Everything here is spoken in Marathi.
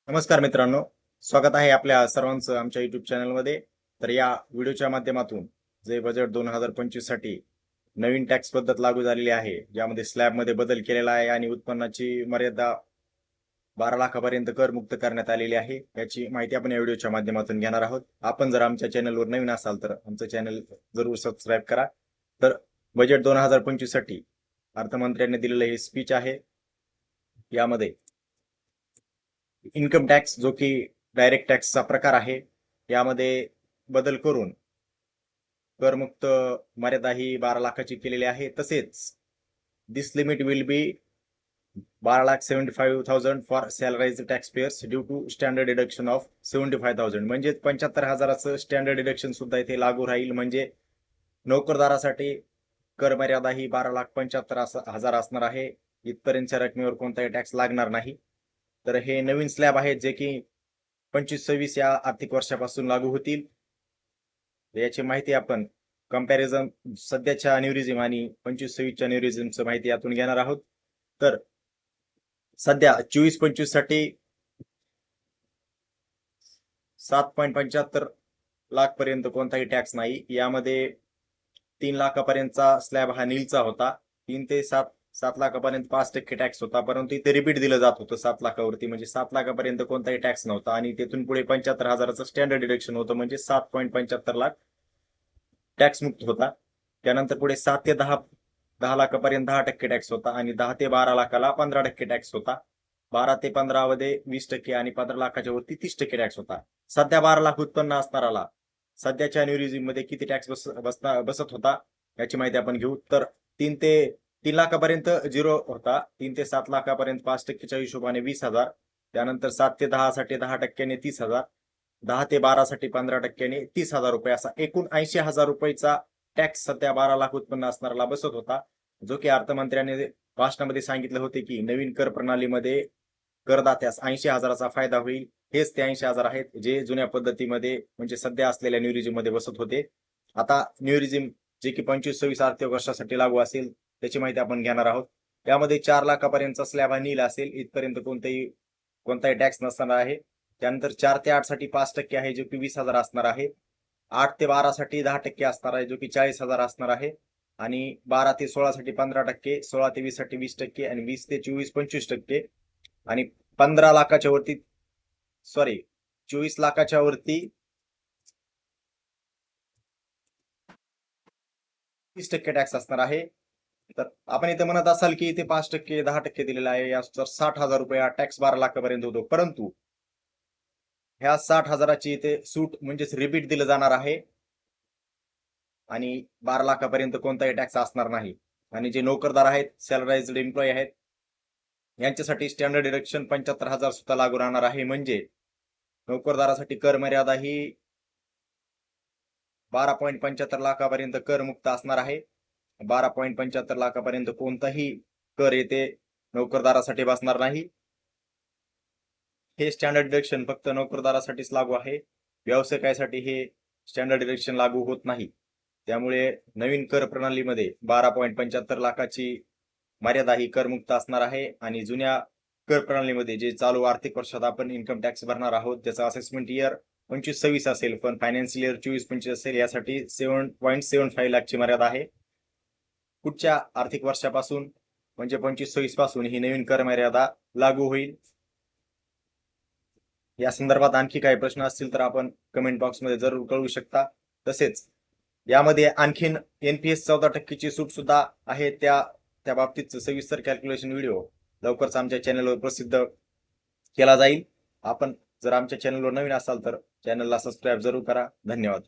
नमस्कार मित्रांनो, स्वागत आहे आपल्या सर्वांचं आमच्या YouTube चॅनलमध्ये. तर या व्हिडिओच्या माध्यमातून जे बजेट 2025 साठी नवीन टॅक्स पद्धत लागू झालेली आहे, ज्यामध्ये स्लॅबमध्ये बदल केलेला आहे आणि उत्पन्नाची मर्यादा 12 लाखापर्यंत करमुक्त करण्यात आलेली आहे. याची माहिती आपण या व्हिडिओच्या माध्यमातून घेणार आहोत. आपण जर आमच्या चॅनलवर नवीन असाल तर आमचं चॅनल जरूर सबस्क्राईब करा. तर बजेट 2025 साठी अर्थमंत्र्यांनी दिलेलं हे स्पीच आहे. यामध्ये इन्कम टॅक्स जो की डायरेक्ट टॅक्सचा प्रकार आहे, यामध्ये बदल करून करमुक्त मर्यादा ही 12 लाखाची केलेली आहे. तसेच this limit will be 12,75,000 for salaried tax payers due to standard deduction of 75,000. म्हणजे 75,000चं स्टँडर्ड डिडक्शन सुद्धा इथे लागू राहील. म्हणजे नोकरदारासाठी कर मर्यादा ही 12,75,000 असणार आहे. इथपर्यंतच्या रकमेवर कोणताही टॅक्स लागणार नाही. तर हे नवीन स्लॅब आहेत जे की 25-26 या आर्थिक वर्षापासून लागू होतील. याची माहिती आपण कंपॅरिझन सध्याच्या न्यूरिझम आणि 25-26च्या न्यूरिझमचं माहिती यातून घेणार आहोत. तर सध्या 24-25 साठी 7.75 लाख पर्यंत कोणताही टॅक्स नाही. यामध्ये 3 लाखापर्यंतचा स्लॅब हा नीलचा होता. 3 ते 7 लाखापर्यंत 5% टॅक्स होता, परंतु इथे रिपीट दिलं जात होतं 7 लाखावरती. म्हणजे 7 लाखापर्यंत कोणताही टॅक्स नव्हता आणि तिथून पुढे 75,000चं स्टँडर्ड डिडक्शन होतं. म्हणजे 7.75 लाख टॅक्स मुक्त होता. त्यानंतर पुढे 7 ते 10 लाखापर्यंत 10% टॅक्स होता आणि 10 ते 12 लाखाला 15% टॅक्स होता. 12 ते 15 मध्ये 20% आणि 15 लाखाच्या वरती 30% टॅक्स होता. सध्या 12 लाख उत्पन्न असणाराला सध्याच्या न्यूरिझम मध्ये किती टॅक्स बसत होता याची माहिती आपण घेऊ. तर 3 लाखापर्यंत 0 होता. 3 ते 7 लाखापर्यंत 5%च्या हिशोबाने 20,000. त्यानंतर 7 ते 10 साठी 10%ने 30,000. 10 ते 12 साठी 15%ने 30,000 रुपये, असा एकूण 80,000 रुपयाचा टॅक्स सध्या 12 लाख उत्पन्न असणाऱ्याला बसत होता. जो की अर्थमंत्र्यांनी भाषणामध्ये सांगितले होते की नवीन कर प्रणालीमध्ये करदात्यास 80,000चा फायदा होईल. हेच ते 80,000 आहेत जे जुन्या पद्धतीमध्ये म्हणजे सध्या असलेल्या न्यूरिझम मध्ये बसत होते. आता न्यूरिझम जे की 25-26 आर्थिक वर्षासाठी लागू असेल त्याची माहिती आपण घेणार आहोत. यामध्ये 4 लाखापर्यंतचा स्लॅब हा नील असेल. इथपर्यंत कोणताही टॅक्स नसणार आहे. त्यानंतर 4 ते 8 साठी 5% आहे जो की 20,000 असणार आहे. 8 ते 12 साठी 10% असणार आहे जो की 40,000 असणार आहे. आणि 12 ते 16 साठी 15%, 16 ते 20 साठी 20% आणि 20 ते 24 25%. आणि 15 लाखाच्या वरती 24 लाखाच्या वरती 30% टॅक्स असणार आहे. तर आपण इथे म्हणत असाल की इथे 5%, 10% दिलेला आहे, याचा 60,000 रुपये टॅक्स 12 लाखापर्यंत होतो. परंतु ह्या 60,000ची इथे सूट म्हणजेच रिबीट दिलं जाणार आहे आणि 12 लाखापर्यंत कोणताही टॅक्स असणार नाही. आणि जे नोकरदार आहेत, सॅलराइज्ड एम्प्लॉई आहेत, यांच्यासाठी स्टँडर्ड डिडक्शन 75,000 सुद्धा लागू राहणार आहे. म्हणजे नोकरदारासाठी कर मर्यादा ही 12.75 लाखापर्यंत करमुक्त असणार आहे. 12.75 लाखापर्यंत कोणताही कर येथे नोकरदारासाठी बसणार नाही. हे स्टँडर्ड डिडक्शन फक्त नोकरदारासाठीच लागू आहे. व्यावसायिकासाठी हे स्टँडर्ड डिडक्शन लागू होत नाही. त्यामुळे नवीन कर प्रणालीमध्ये 12.75 लाखाची मर्यादा ही करमुक्त असणार आहे. आणि जुन्या कर प्रणालीमध्ये जे चालू आर्थिक वर्षात आपण इन्कम टॅक्स भरणार आहोत त्याचा असेसमेंट इयर 25-26 असेल, पण फायनान्शियल इयर 24-25 असेल, यासाठी 7.75 लाखची मर्यादा आहे. पुढच्या आर्थिक वर्षापासून म्हणजे 25-26 पासून ही नवीन कर मर्यादा लागू होईल. या संदर्भात आणखी काही प्रश्न असतील तर आपण कमेंट बॉक्समध्ये जरूर कळवू शकता. तसेच यामध्ये आणखीन NPS 14%ची सूट सुद्धा आहे. त्या बाबतीत सविस्तर कॅल्क्युलेशन व्हिडिओ लवकरच आमच्या चॅनलवर प्रसिद्ध केला जाईल. आपण जर आमच्या चॅनलवर नवीन असाल तर चॅनलला सबस्क्राईब जरूर करा. धन्यवाद.